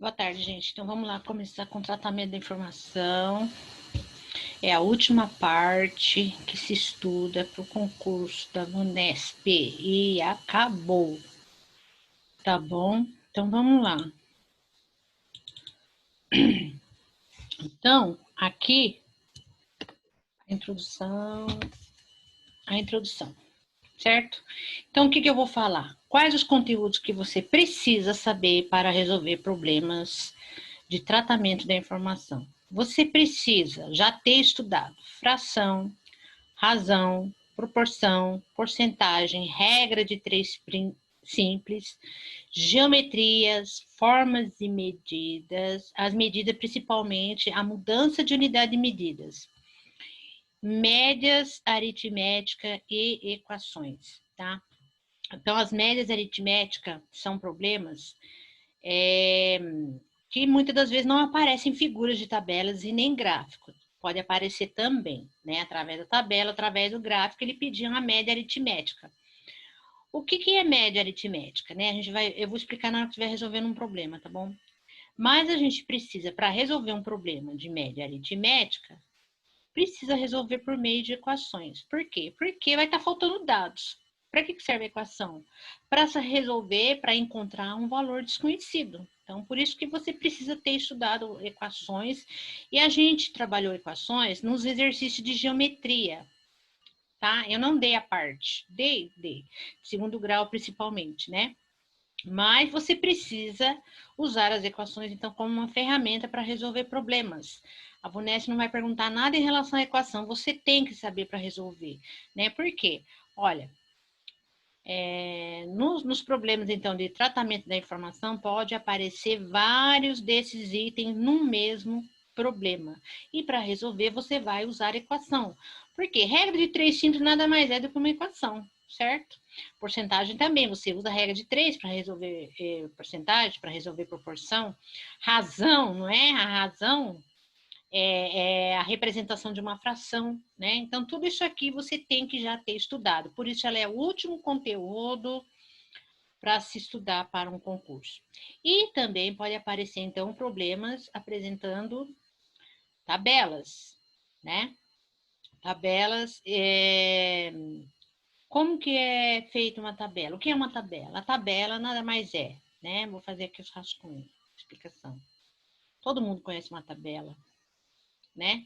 Boa tarde, gente. Então, vamos lá começar com o tratamento da informação. É a última parte que se estuda para o concurso da Vunesp e acabou, tá bom? Então, vamos lá. Então, aqui, a introdução, certo? Então, o que eu vou falar? Quais os conteúdos que você precisa saber para resolver problemas de tratamento da informação? Você precisa já ter estudado fração, razão, proporção, porcentagem, regra de três simples, geometrias, formas e medidas, as medidas principalmente, a mudança de unidade de medidas, médias aritmética e equações, tá? Então, as médias aritméticas são problemas que muitas das vezes não aparecem figuras de tabelas e nem gráficos. Pode aparecer também, né? Através da tabela, através do gráfico, ele pedia uma média aritmética. O que é média aritmética, né? Eu vou explicar na hora que estiver resolvendo um problema, tá bom? Mas a gente precisa, para resolver um problema de média aritmética, precisa resolver por meio de equações. Por quê? Porque vai estar faltando dados. Para que serve a equação? Para resolver, para encontrar um valor desconhecido. Então, por isso que você precisa ter estudado equações. E a gente trabalhou equações nos exercícios de geometria, tá? Eu não dei a parte, dei, segundo grau principalmente, né? Mas você precisa usar as equações, então, como uma ferramenta para resolver problemas. A Vunesp não vai perguntar nada em relação à equação, você tem que saber para resolver, né? Por quê? Olha, nos problemas, então, de tratamento da informação, pode aparecer vários desses itens no mesmo problema. E para resolver, você vai usar equação. Por quê? Regra de três simples nada mais é do que uma equação, certo? Porcentagem também, você usa a regra de 3 para resolver porcentagem, para resolver proporção. Razão, não é? A razão é a representação de uma fração, né? Então, tudo isso aqui você tem que já ter estudado. Por isso, ela é o último conteúdo para se estudar para um concurso. E também pode aparecer, então, problemas apresentando tabelas, né? Tabelas, como que é feita uma tabela? O que é uma tabela? A tabela nada mais é, né? Vou fazer aqui os rascunhos, explicação. Todo mundo conhece uma tabela, né?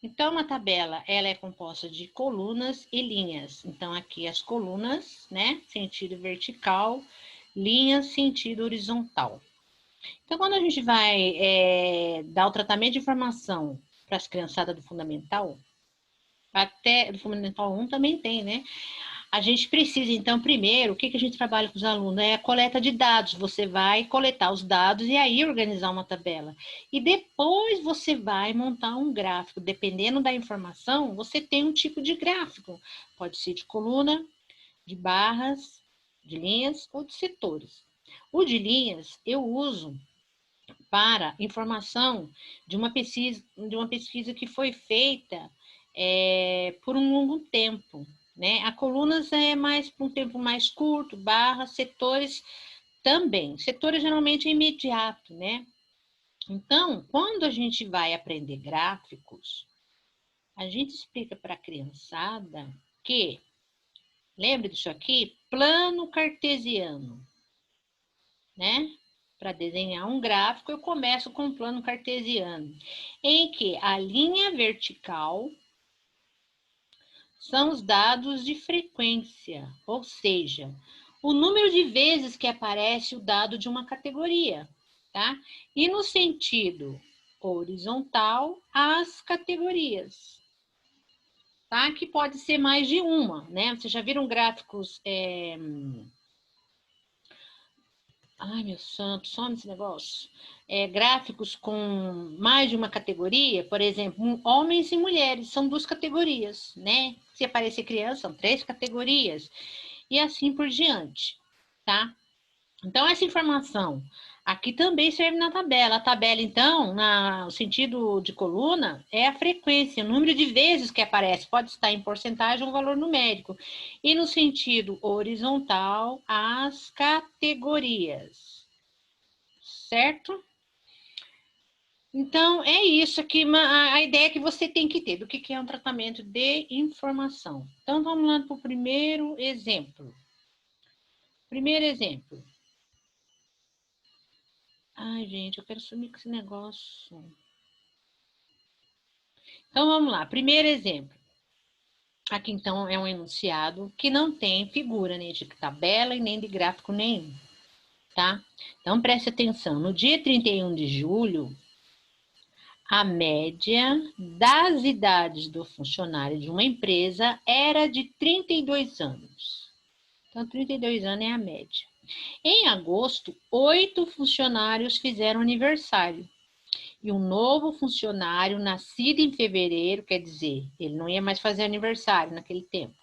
Então, uma tabela, ela é composta de colunas e linhas. Então, aqui as colunas, né? Sentido vertical, linhas, sentido horizontal. Então, quando a gente vai dar o tratamento de informação para as criançadas do Fundamental, até do Fundamental 1 também tem, né? A gente precisa, então, primeiro, o que a gente trabalha com os alunos? É a coleta de dados. Você vai coletar os dados e aí organizar uma tabela. E depois você vai montar um gráfico. Dependendo da informação, você tem um tipo de gráfico. Pode ser de coluna, de barras, de linhas ou de setores. O de linhas eu uso para informação de uma pesquisa que foi feita por um longo tempo. Né? A colunas é mais por um tempo mais curto, barras, setores também. Setores geralmente é imediato, né? Então, quando a gente vai aprender gráficos, a gente explica para a criançada que, lembra disso aqui? Plano cartesiano, né? Para desenhar um gráfico, eu começo com um plano cartesiano, em que a linha vertical são os dados de frequência, ou seja, o número de vezes que aparece o dado de uma categoria, tá? E no sentido horizontal, as categorias, tá? Que pode ser mais de uma, né? Vocês já viram gráficos... Ai, meu santo, some esse negócio. Gráficos com mais de uma categoria, por exemplo, homens e mulheres, são duas categorias, né? Se aparecer criança, são três categorias, e assim por diante, tá? Então, essa informação aqui também serve na tabela. A tabela, então, no sentido de coluna, é a frequência, o número de vezes que aparece, pode estar em porcentagem ou valor numérico. E no sentido horizontal, as categorias. Certo? Então, é isso aqui, a ideia que você tem que ter do que é um tratamento de informação. Então, vamos lá para o primeiro exemplo. Primeiro exemplo. Ai, gente, eu quero sumir com esse negócio. Então, vamos lá. Primeiro exemplo. Aqui, então, é um enunciado que não tem figura nem de tabela e nem de gráfico nenhum, tá? Então, preste atenção. No dia 31 de julho, a média das idades do funcionário de uma empresa era de 32 anos. Então, 32 anos é a média. Em agosto, 8 funcionários fizeram aniversário. E um novo funcionário, nascido em fevereiro, quer dizer, ele não ia mais fazer aniversário naquele tempo,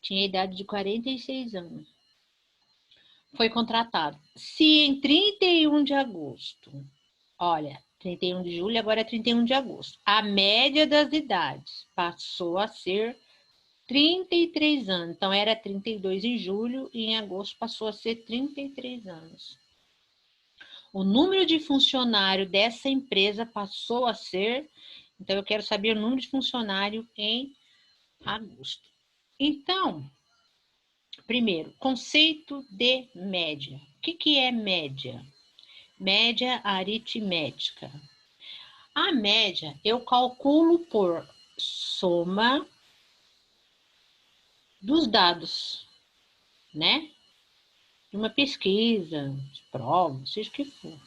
tinha idade de 46 anos. Foi contratado. Se em 31 de agosto, olha, 31 de julho, agora é 31 de agosto, a média das idades passou a ser 33 anos. Então, era 32 em julho e em agosto passou a ser 33 anos. O número de funcionário dessa empresa passou a ser... Então, eu quero saber o número de funcionário em agosto. Então, primeiro, conceito de média. O que é média? Média aritmética. A média eu calculo por soma dos dados, né? De uma pesquisa, de prova, seja o que for.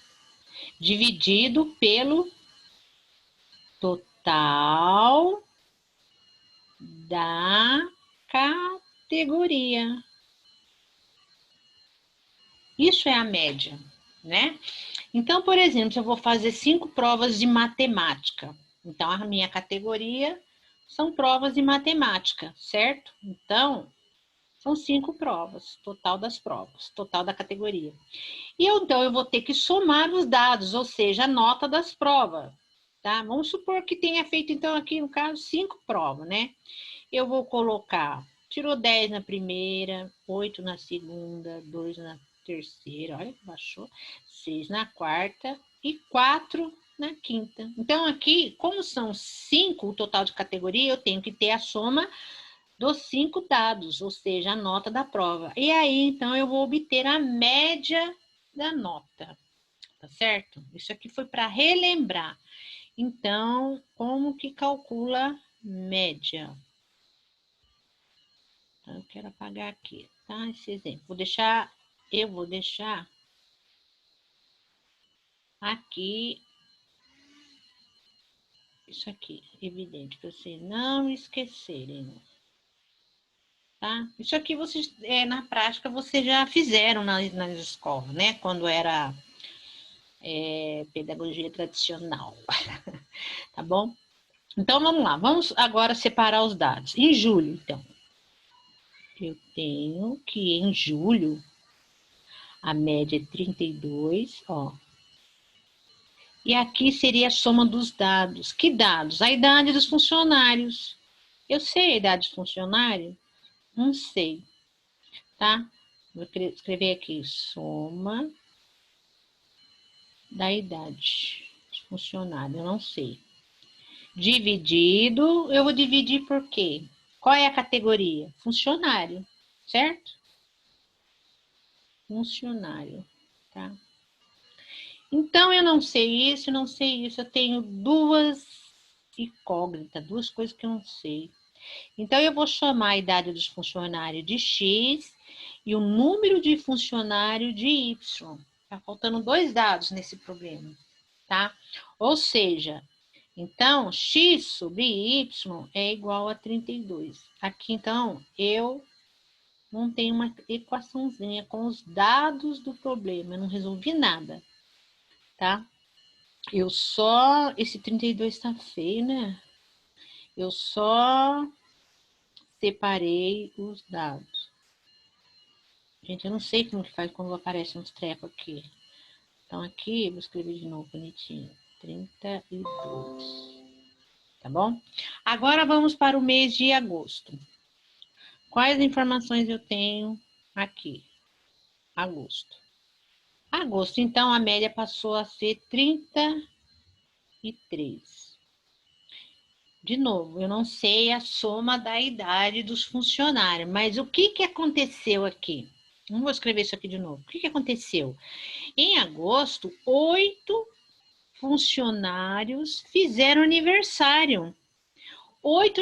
Dividido pelo total da categoria. Isso é a média, né? Então, por exemplo, se eu vou fazer 5 provas de matemática, então a minha categoria são provas de matemática, certo? Então, são 5 provas, total das provas, total da categoria. E então eu vou ter que somar os dados, ou seja, a nota das provas, tá? Vamos supor que tenha feito, então, aqui no caso, 5 provas, né? Eu vou colocar, tirou 10 na primeira, 8 na segunda, 2 na terceira, olha que baixou, 6 na quarta e 4 na quinta. Então, aqui, como são 5 o total de categoria, eu tenho que ter a soma dos 5 dados, ou seja, a nota da prova. E aí, então, eu vou obter a média da nota, tá certo? Isso aqui foi para relembrar. Então, como que calcula média? Então, eu quero apagar aqui, tá? Esse exemplo. Eu vou deixar aqui, isso aqui, evidente, para vocês não esquecerem, tá? Isso aqui vocês, na prática, vocês já fizeram nas escolas, né? Quando era pedagogia tradicional, tá bom? Então, vamos lá. Vamos agora separar os dados. Em julho, então, eu tenho que em julho, a média é 32, ó. E aqui seria a soma dos dados. Que dados? A idade dos funcionários. Eu sei a idade dos funcionários? Não sei, tá? Vou escrever aqui, soma da idade dos funcionários, eu não sei. Dividido, eu vou dividir por quê? Qual é a categoria? Funcionário, certo? Funcionário, tá? Então, eu não sei isso, não sei isso. Eu tenho duas incógnitas, duas coisas que eu não sei. Então, eu vou chamar a idade dos funcionários de X e o número de funcionário de Y. Tá faltando 2 dados nesse problema, tá? Ou seja, então, X sobre Y é igual a 32. Aqui, então, eu não tenho uma equaçãozinha com os dados do problema. Eu não resolvi nada, tá? Esse 32 tá feio, né? Eu só separei os dados. Gente, eu não sei como que faz quando aparece uns trecos aqui. Então, aqui, vou escrever de novo, bonitinho. 32. Tá bom? Agora, vamos para o mês de agosto. Quais informações eu tenho aqui? Agosto. Agosto, então, a média passou a ser 32. 23. De novo, eu não sei a soma da idade dos funcionários, mas o que aconteceu aqui? Não vou escrever isso aqui de novo. O que aconteceu? Em agosto, 8 funcionários fizeram aniversário. 8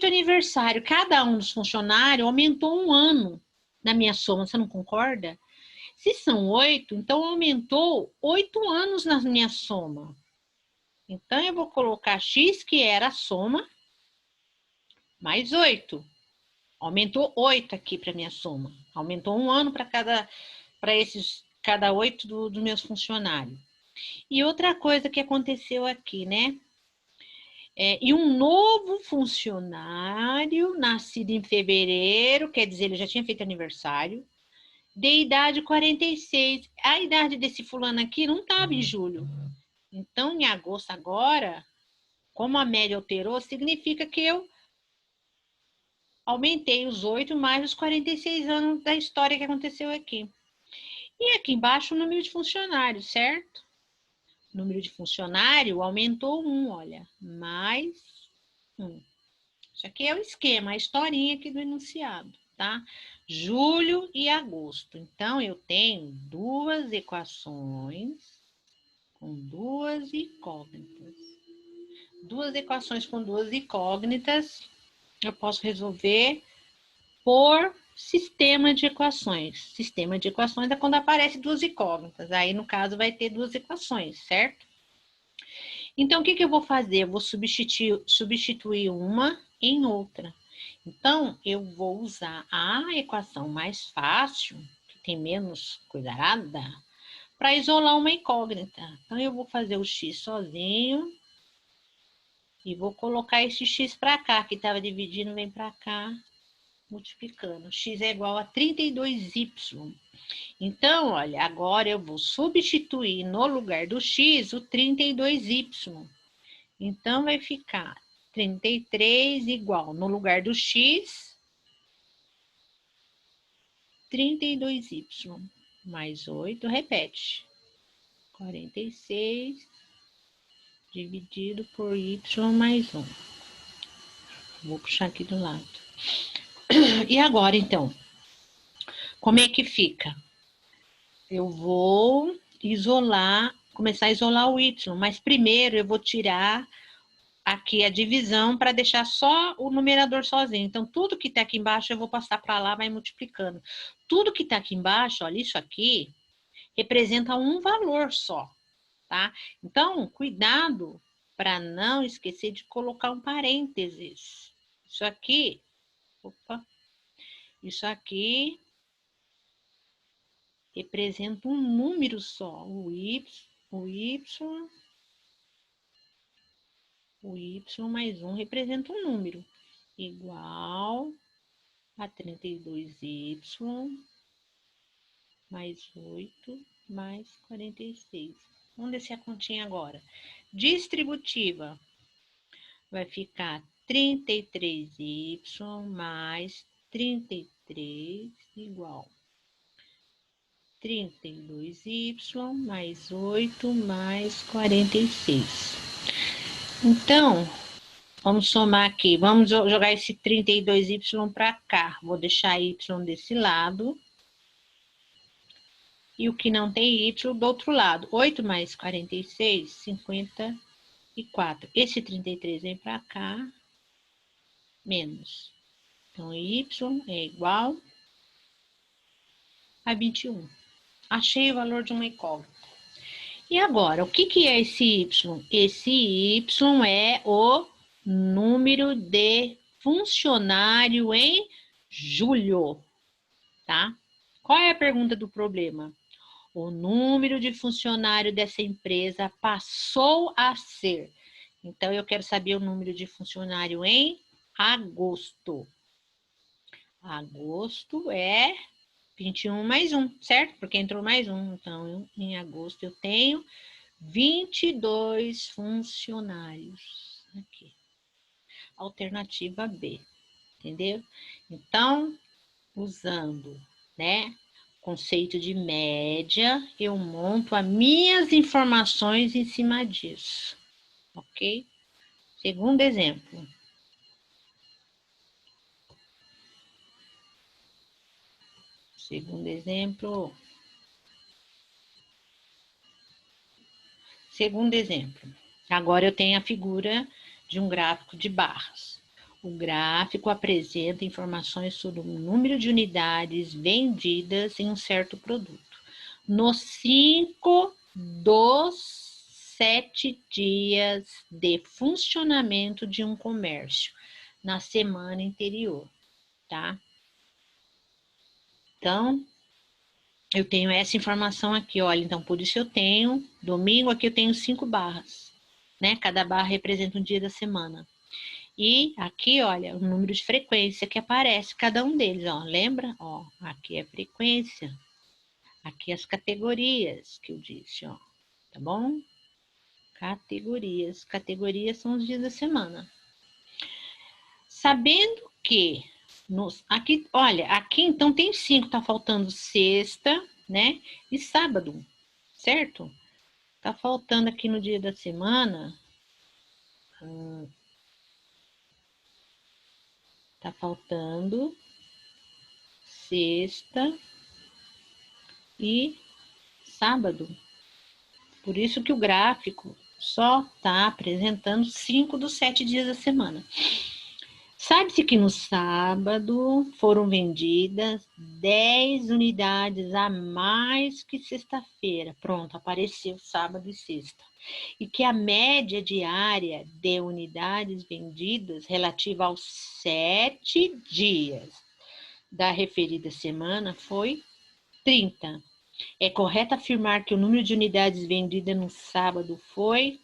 aniversários. Cada um dos funcionários aumentou um ano na minha soma. Você não concorda? Se são 8, então aumentou 8 anos na minha soma. Então, eu vou colocar X, que era a soma, mais 8. Aumentou 8 aqui para minha soma. Aumentou um ano para cada 8 dos meus funcionários. E outra coisa que aconteceu aqui, né? E um novo funcionário, nascido em fevereiro, quer dizer, ele já tinha feito aniversário, de idade 46. A idade desse fulano aqui não estava em julho. Então, em agosto agora, como a média alterou, significa que eu aumentei os 8 mais os 46 anos da história que aconteceu aqui. E aqui embaixo o número de funcionários, certo? O número de funcionário aumentou 1, olha, mais 1. Isso aqui é o esquema, a historinha aqui do enunciado, tá? Julho e agosto. Então, eu tenho duas equações com duas incógnitas. Duas equações com duas incógnitas, eu posso resolver por sistema de equações. Sistema de equações é quando aparece duas incógnitas. Aí, no caso, vai ter duas equações, certo? Então, o que eu vou fazer? Eu vou substituir uma em outra. Então, eu vou usar a equação mais fácil, que tem menos coisa errada, para isolar uma incógnita. Então, eu vou fazer o x sozinho e vou colocar esse x para cá, que estava dividindo, vem para cá, multiplicando. X é igual a 32y. Então, olha, agora eu vou substituir no lugar do x o 32y. Então, vai ficar 33 igual, no lugar do x, 32y mais 8, repete. 46 dividido por y mais 1. Vou puxar aqui do lado. E agora, então, como é que fica? Eu vou começar a isolar o y, mas primeiro eu vou tirar aqui a divisão para deixar só o numerador sozinho. Então, tudo que está aqui embaixo eu vou passar para lá, vai multiplicando. Tudo que está aqui embaixo, olha, isso aqui representa um valor só, tá? Então, cuidado para não esquecer de colocar um parênteses. Isso aqui representa um número só, o y mais 1 representa um número, igual a 32y mais 8 mais 46. Vamos descer a continha agora. Distributiva vai ficar 33y mais 33 igual 32y mais 8 mais 46. Então, vamos somar aqui. Vamos jogar esse 32y para cá. Vou deixar y desse lado. E o que não tem y do outro lado. 8 mais 46, 54. Esse 33 vem para cá, menos. Então, y é igual a 21. Achei o valor de uma incógnita. E agora, o que é esse y? Esse y é o número de funcionário em julho, tá? Qual é a pergunta do problema? O número de funcionário dessa empresa passou a ser. Então, eu quero saber o número de funcionário em agosto. Agosto é 21 mais 1, certo? Porque entrou mais 1. Então, em agosto eu tenho 22 funcionários. Aqui. Alternativa B. Entendeu? Então, usando, né, conceito de média, eu monto as minhas informações em cima disso. ok? Segundo exemplo. Segundo exemplo. Segundo exemplo. Agora eu tenho a figura de um gráfico de barras. O gráfico apresenta informações sobre o número de unidades vendidas em um certo produto nos 5 dos 7 dias de funcionamento de um comércio na semana anterior, tá? Então, eu tenho essa informação aqui, olha, então por isso eu tenho, domingo aqui eu tenho 5 barras, né? Cada barra representa um dia da semana. E aqui, olha, o número de frequência que aparece cada um deles, ó, lembra? Ó, aqui é frequência, aqui as categorias que eu disse, ó, tá bom? Categorias, categorias são os dias da semana. Sabendo que, aqui, olha, aqui então tem 5, tá faltando sexta, né? E sábado, certo? Tá faltando aqui no dia da semana. Tá faltando sexta e sábado. Por isso que o gráfico só tá apresentando 5 dos 7 dias da semana. Sabe-se que no sábado foram vendidas 10 unidades a mais que sexta-feira. Pronto, apareceu sábado e sexta. E que a média diária de unidades vendidas relativa aos 7 dias da referida semana foi 30. É correto afirmar que o número de unidades vendidas no sábado foi...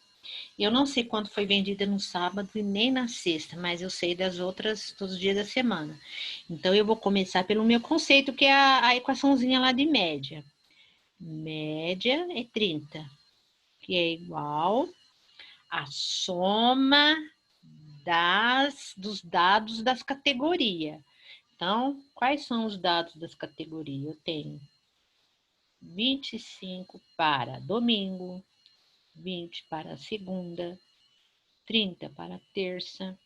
Eu não sei quanto foi vendida no sábado e nem na sexta, mas eu sei das outras, todos os dias da semana. Então, eu vou começar pelo meu conceito, que é a equaçãozinha lá de média. Média é 30, que é igual a soma dos dados das categorias. Então, quais são os dados das categorias? Eu tenho 25 para domingo, 20 para segunda, 30 para terça,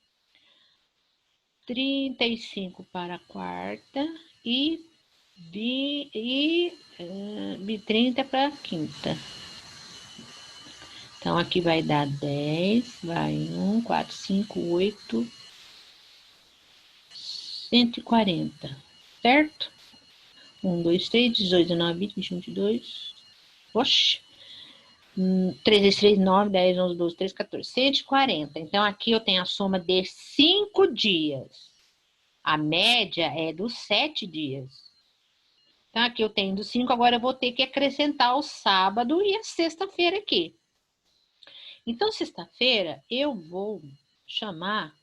35 para quarta e 30 para quinta. Então, aqui vai dar 10, vai 1, 4, 5, 8, 140, certo? 1, 2, 3, 18, 19, 20, 21, 22, oxe, 3, 3, 9, 10, 11, 12, 13, 14, 140. Então, aqui eu tenho a soma de 5 dias. A média é dos 7 dias. Então, aqui eu tenho dos 5, agora eu vou ter que acrescentar o sábado e a sexta-feira aqui. Então, sexta-feira eu vou chamar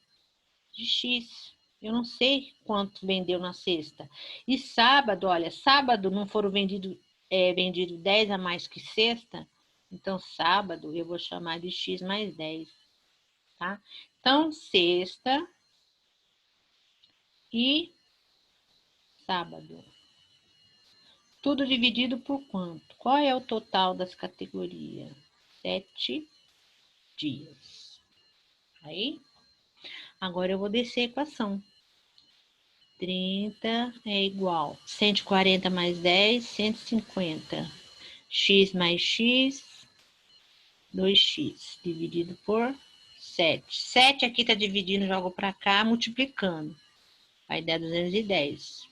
de X. Eu não sei quanto vendeu na sexta. E sábado, olha, sábado não foram vendido 10 a mais que sexta. Então, sábado eu vou chamar de X mais 10, tá? Então, sexta e sábado. Tudo dividido por quanto? Qual é o total das categorias? 7 dias. Aí, agora eu vou descer a equação. 30 é igual 140 mais 10, 150. X mais X, 2x, dividido por 7. 7 aqui está dividindo, jogo para cá, multiplicando. Vai dar 210.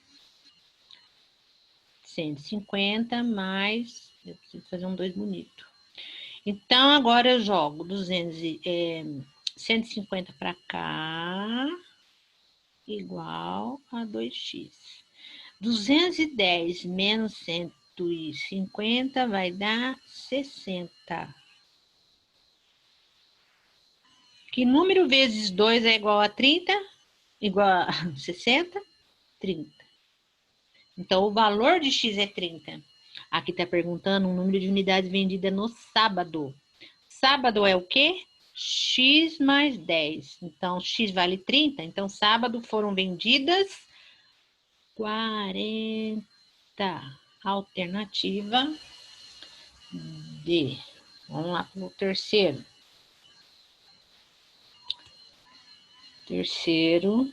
150 mais... Eu preciso fazer um 2 bonito. Então, agora eu jogo 150 para cá, igual a 2x. 210 menos 150 vai dar 60. Que número vezes 2 é igual a 30? Igual a 60? 30. Então, o valor de x é 30. Aqui está perguntando o número de unidades vendidas no sábado. Sábado é o quê? X mais 10. Então, x vale 30. Então, sábado foram vendidas 40. Alternativa D. Vamos lá para o terceiro. Terceiro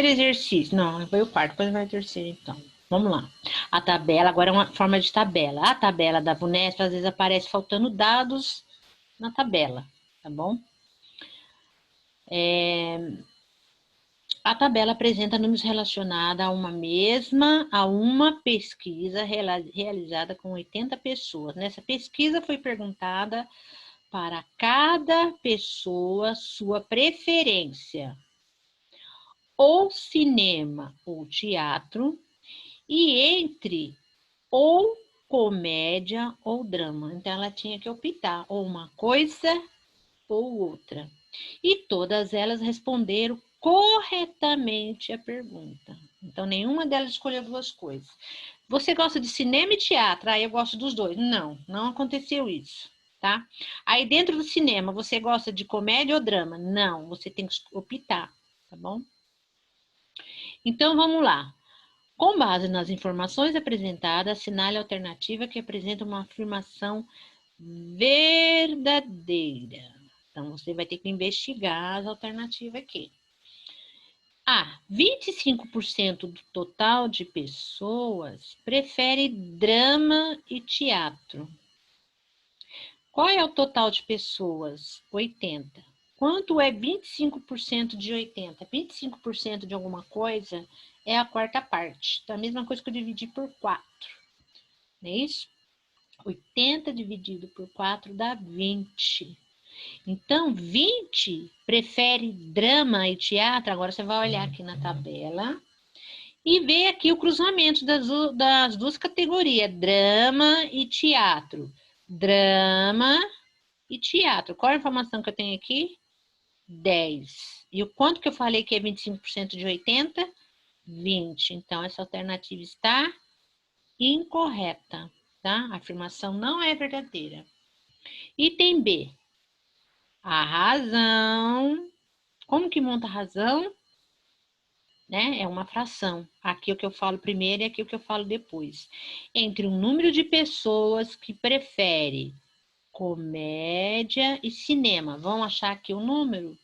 exercício. Não, foi o quarto, depois vai o terceiro, então. Vamos lá. A tabela, agora é uma forma de tabela. A tabela da VUNESP, às vezes aparece faltando dados na tabela, tá bom? A tabela apresenta números relacionados a uma pesquisa realizada com 80 pessoas. Nessa pesquisa foi perguntada para cada pessoa sua preferência, ou cinema ou teatro, e entre ou comédia ou drama. Então, ela tinha que optar ou uma coisa ou outra. E todas elas responderam corretamente a pergunta. Então, nenhuma delas escolheu duas coisas. Você gosta de cinema e teatro? Ah, eu gosto dos dois. Não, não aconteceu isso, tá? Aí, dentro do cinema, você gosta de comédia ou drama? Não, você tem que optar, tá bom? Então, vamos lá. Com base nas informações apresentadas, assinale a alternativa que apresenta uma afirmação verdadeira. Então, você vai ter que investigar as alternativas aqui. 25% do total de pessoas prefere drama e teatro. Qual é o total de pessoas? 80. Quanto é 25% de 80? 25% de alguma coisa é a quarta parte. Então, a mesma coisa que eu dividi por 4. Não é isso? 80 dividido por 4 dá 20. Então, 20 prefere drama e teatro. Agora você vai olhar aqui na tabela e ver aqui o cruzamento das duas categorias, drama e teatro. Drama e teatro. Qual a informação que eu tenho aqui? 10. E o quanto que eu falei que é 25% de 80? 20. Então, essa alternativa está incorreta, tá? A afirmação não é verdadeira. Item B. A razão. Como que monta a razão? Né? É uma fração. Aqui é o que eu falo primeiro e aqui é o que eu falo depois. Entre um número de pessoas que prefere comédia e cinema. Vamos achar aqui o número?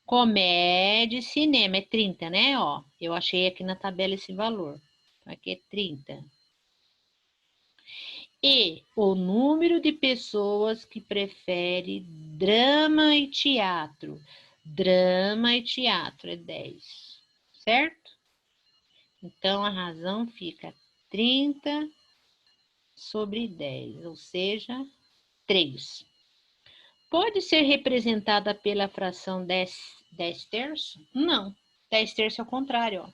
Comédia e cinema é 30, né? Ó, eu achei aqui na tabela esse valor. Aqui é 30. E o número de pessoas que prefere drama e teatro. Drama e teatro é 10, certo? Então, a razão fica 30 sobre 10, ou seja, 3. Pode ser representada pela fração 10 terços? Não, 10 terços é o contrário. Ó.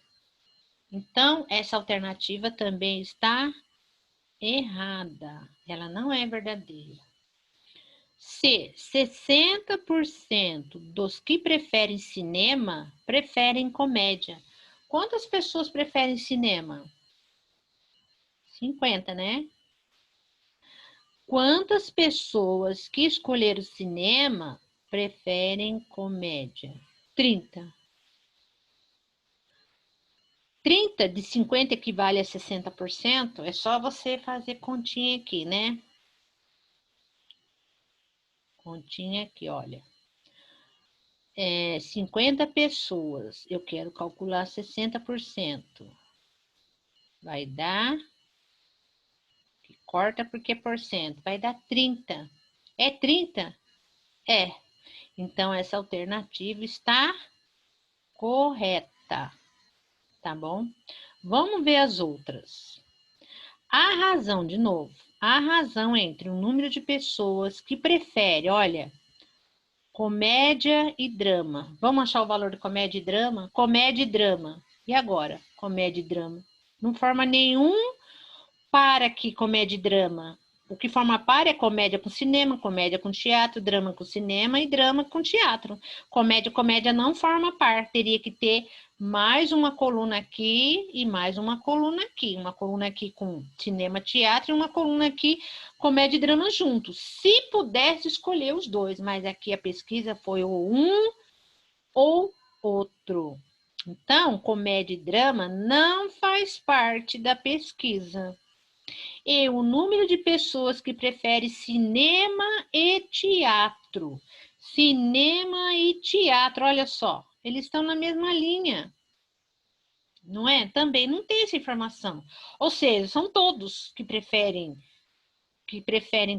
Então, essa alternativa também está errada. Ela não é verdadeira. Se 60% dos que preferem cinema preferem comédia. Quantas pessoas preferem cinema? 50, né? Quantas pessoas que escolheram cinema preferem comédia? 30. 30 de 50 equivale a 60%? É só você fazer continha aqui, né? Continha aqui, olha. 50 pessoas. Eu quero calcular 60%. Vai dar... Corta porque é porcento. Vai dar 30. É 30? É. Então, essa alternativa está correta. Tá bom? Vamos ver as outras. A razão, de novo, a razão entre um número de pessoas que prefere, olha, comédia e drama. Vamos achar o valor de comédia e drama? Comédia e drama. E agora? Comédia e drama. Não forma nenhum par aqui, comédia e drama. O que forma par é comédia com cinema, comédia com teatro, drama com cinema e drama com teatro. Comédia não forma par. Teria que ter mais uma coluna aqui e mais uma coluna aqui. Uma coluna aqui com cinema, teatro e uma coluna aqui, comédia e drama juntos. Se pudesse escolher os dois, mas aqui a pesquisa foi ou um ou outro. Então, comédia e drama não faz parte da pesquisa. E o número de pessoas que preferem cinema e teatro. Cinema e teatro, olha só, eles estão na mesma linha. Não é? Também não tem essa informação. Ou seja, são todos que preferem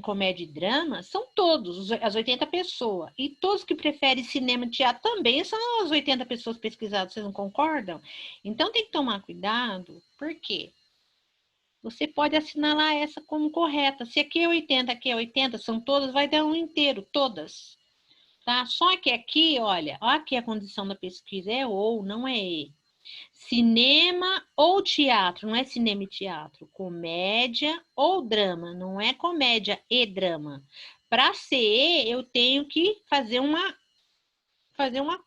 comédia e drama, são todos, as 80 pessoas. E todos que preferem cinema e teatro também são as 80 pessoas pesquisadas, vocês não concordam? Então tem que tomar cuidado, por quê? Você pode assinalar essa como correta. Se aqui é 80, aqui é 80, são todas, vai dar um inteiro, todas. Tá? Só que aqui, olha, aqui a condição da pesquisa é ou, não é e. Cinema ou teatro, não é cinema e teatro. Comédia ou drama, não é comédia e drama. Para ser E, eu tenho que fazer uma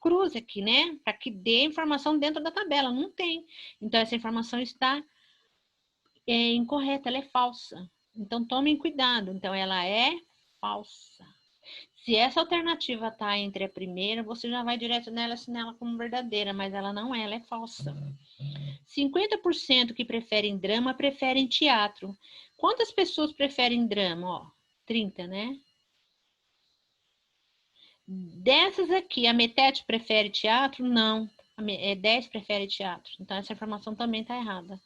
cruz aqui, né? Para que dê informação dentro da tabela. Não tem. Então, essa informação está incorreta, ela é falsa. Então, tomem cuidado. Então, ela é falsa. Se essa alternativa está entre a primeira, você já vai direto nela, assinala como verdadeira, mas ela não é, ela é falsa. 50% que preferem drama preferem teatro. Quantas pessoas preferem drama? Ó, 30, né? Dessas aqui, a metade prefere teatro? Não. 10 prefere teatro. Então, essa informação também está errada.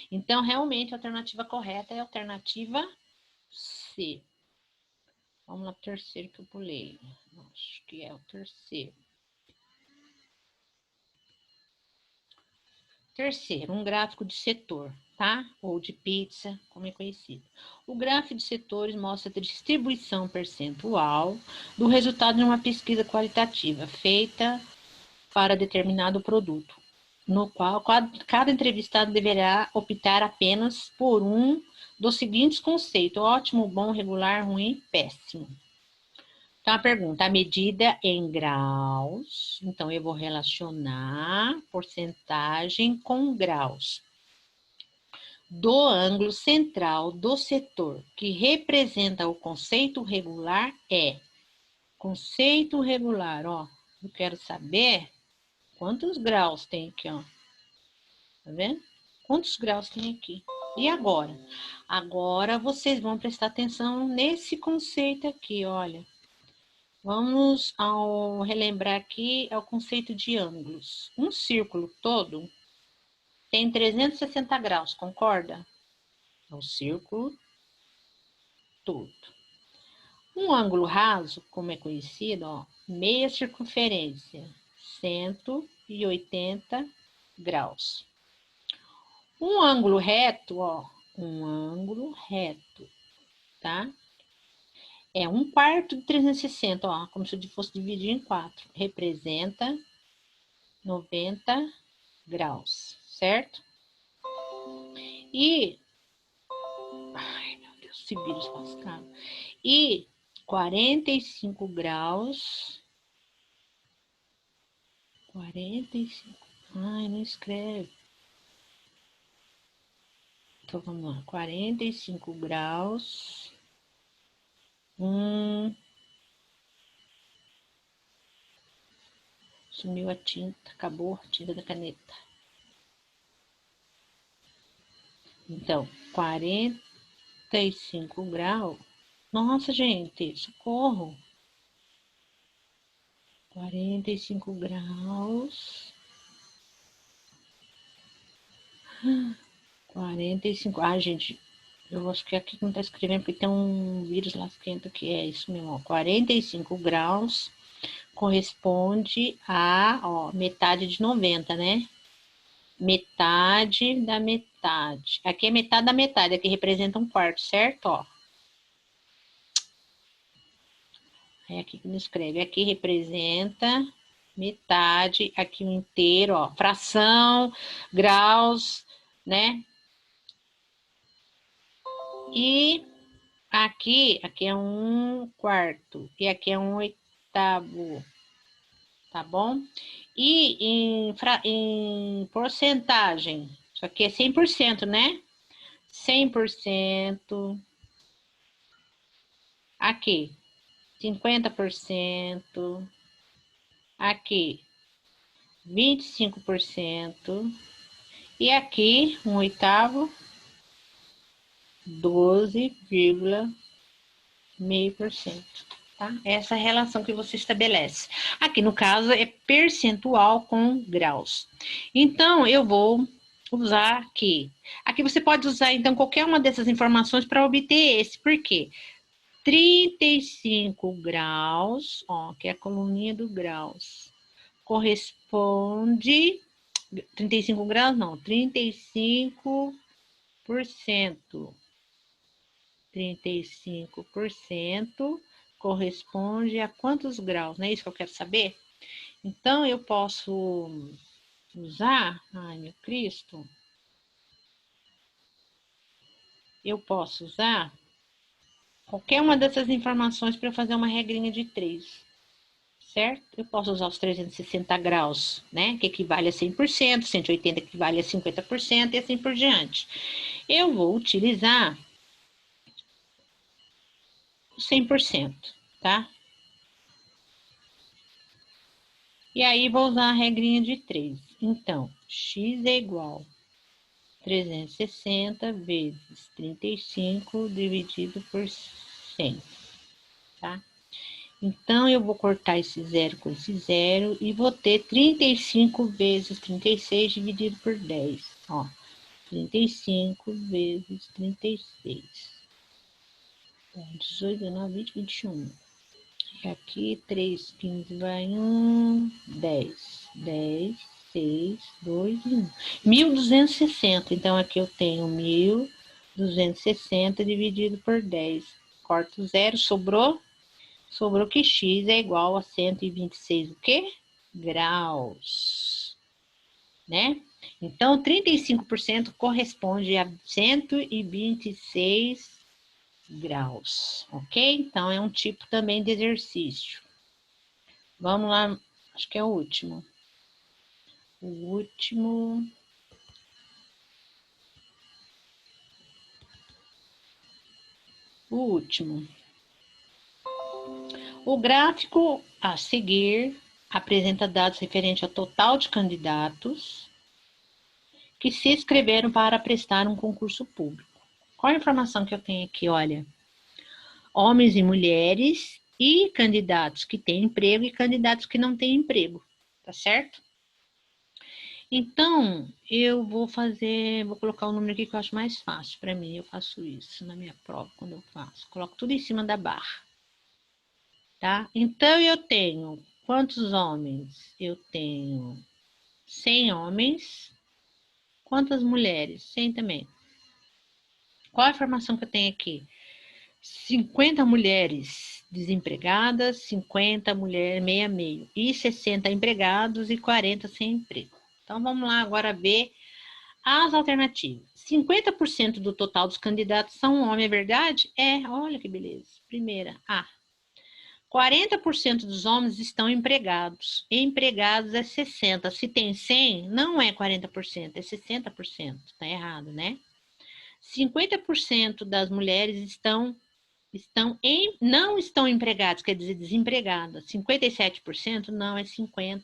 Então, realmente, a alternativa correta é a alternativa C. Vamos lá, terceiro que eu pulei. Acho que é o terceiro. Terceiro, um gráfico de setor, tá? Ou de pizza, como é conhecido. O gráfico de setores mostra a distribuição percentual do resultado de uma pesquisa qualitativa feita para determinado produto, no qual cada entrevistado deverá optar apenas por um dos seguintes conceitos: ótimo, bom, regular, ruim, péssimo. Então, a pergunta, a medida em graus. Então, eu vou relacionar porcentagem com graus do ângulo central do setor, que representa o conceito regular é. Conceito regular, ó. Eu quero saber quantos graus tem aqui, ó. Tá vendo? Quantos graus tem aqui? E agora? Agora vocês vão prestar atenção nesse conceito aqui, olha. Vamos relembrar aqui ao conceito de ângulos. Um círculo todo tem 360 graus, concorda? É um círculo todo. Um ângulo raso, como é conhecido, ó, meia circunferência, 180 graus. Um ângulo reto, ó, um ângulo reto, tá? É um quarto de 360, ó, como se eu fosse dividir em 4. Representa 90 graus, certo? E, ai meu Deus, esse vírus lascado. E 45 graus, 45, ai, não escreve. Então, vamos lá, 45 graus, sumiu a tinta, acabou a tinta da caneta. Então, 45 graus. Nossa, gente, socorro. 45 graus. 45. Ah, gente, eu acho que aqui não tá escrevendo porque tem um vírus lasquento que é isso mesmo. Ó, 45 graus corresponde a, ó, metade de 90, né? Metade da metade. Aqui é metade da metade, aqui representa um quarto, certo? Ó. É aqui que não escreve. Aqui representa metade, aqui o inteiro, ó. Fração, graus, né? E aqui é um quarto. E aqui é um oitavo. Tá bom? E em porcentagem, isso aqui é 100%, né? 100%. Aqui, 50%. Aqui, 25%. E aqui, um oitavo, 12,5%. Tá? Essa é a relação que você estabelece. Aqui, no caso, é percentual com graus. Então, eu vou usar aqui. Aqui você pode usar, então, qualquer uma dessas informações para obter esse. Por quê? 35 graus, ó, que é a coluninha do graus, corresponde... 35 graus, não, 35%. 35% corresponde a quantos graus? Não é isso que eu quero saber? Então, eu posso usar... Ai, meu Cristo. Eu posso usar qualquer uma dessas informações para fazer uma regrinha de 3, certo? Eu posso usar os 360 graus, né? Que equivale a 100%, 180 equivale a 50% e assim por diante. Eu vou utilizar 100%, tá? E aí, vou usar a regrinha de 3. Então, x é igual a 360 vezes 35 dividido por 100, tá? Então, eu vou cortar esse zero com esse zero e vou ter 35 vezes 36 dividido por 10. Ó, 35 vezes 36. 18, 19, 20, 21. E aqui, 3, 15 vai 1, 10. 10, 6, 2 e 1. 1.260. Então, aqui eu tenho 1.260 dividido por 10. Corto zero, sobrou? Sobrou que x é igual a 126 o quê? Graus, né? Então, 35% corresponde a 126 graus, ok? Então, é um tipo também de exercício. Vamos lá, acho que é o último. O último... O gráfico a seguir apresenta dados referentes ao total de candidatos que se inscreveram para prestar um concurso público. Qual a informação que eu tenho aqui? Olha, homens e mulheres e candidatos que têm emprego e candidatos que não têm emprego, tá certo? Então, eu vou colocar o número aqui que eu acho mais fácil para mim. Eu faço isso na minha prova, quando eu faço. Coloco tudo em cima da barra, tá? Então, eu tenho quantos homens? Eu tenho 100 homens. Quantas mulheres? 100 também. Qual a informação que eu tenho aqui? 50 mulheres desempregadas, 50 mulheres meia meio, e 60 empregados e 40 sem emprego. Então, vamos lá agora ver as alternativas. 50% do total dos candidatos são homens, é verdade? É, olha que beleza. Primeira, A. 40% dos homens estão empregados. Empregados é 60%. Se tem 100, não é 40%, é 60%. Tá errado, né? 50% das mulheres não estão empregadas, quer dizer, desempregadas. 57% não, é 50%.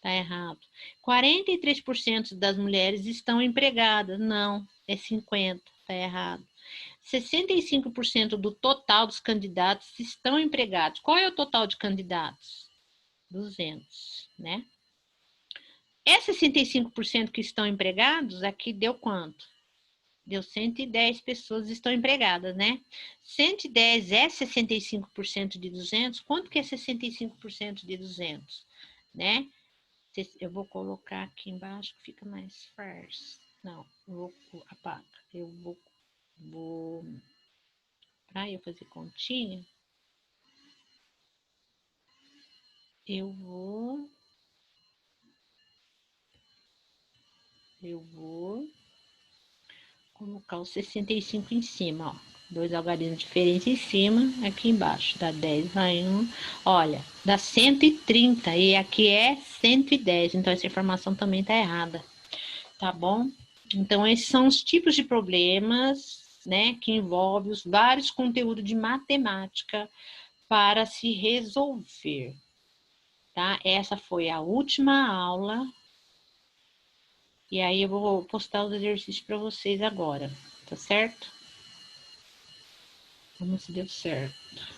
Tá errado. 43% das mulheres estão empregadas. Não, é 50%. Tá errado. 65% do total dos candidatos estão empregados. Qual é o total de candidatos? 200, né? É 65% que estão empregados, aqui deu quanto? Deu 110 pessoas estão empregadas, né? 110 é 65% de 200. Quanto que é 65% de 200? Né? Eu vou colocar aqui embaixo que fica mais fácil. Não, eu vou apaga. Eu vou para eu fazer continha, eu vou colocar o 65 em cima, ó. Dois algarismos diferentes em cima, aqui embaixo. Dá 10, vai 1. Olha, dá 130 e aqui é 110. Então, essa informação também tá errada. Tá bom? Então, esses são os tipos de problemas, né, que envolvem os vários conteúdos de matemática para se resolver. Tá? Essa foi a última aula. E aí eu vou postar os exercícios para vocês agora, tá certo? Vamos se deu certo.